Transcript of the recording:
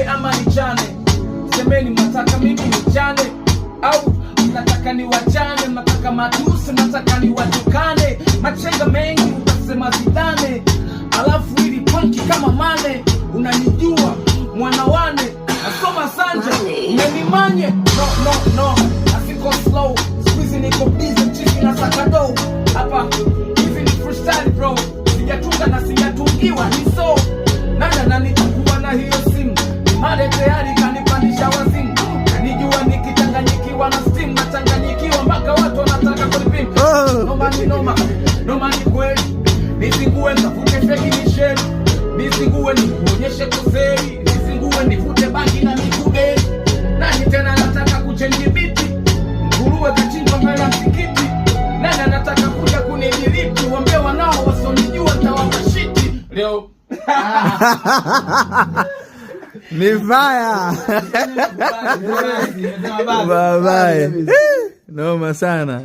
niue ama nijane? Semeni mnataka mimi nijane au mnataka niwachane? Mnataka matusi, mnataka niwatukane? Machenga mengi utasema Zidane, alafu ili punki kama Mane. Unanijua mwanawane nasoma sanje umenimanye. No asiko slow squeeze, niko busy chizi na sakado hapa. Hivi ni freestyle bro, sijatunga na sijatungiwa ni so nana na nitakuwa na hiyo simu made tayari kanipandisha wazimu. Kanijua nikichanganyikiwa na steam, nachanganyikiwa mpaka watu wanataka kunipima. Noma ni kweli, nisingue nitafute feki ni sheri, nisingue nikuonyeshe kuseri, nisingue nifute bangi na mikubeli. Nani tena nataka kuchenji biti, nguruwe kachinjwa mbele msikiti. Nani anataka kuja kunidiliti, wambie wanao wasonijua nitawapa shiti leo. Ni fire. Bye bye. Noma sana.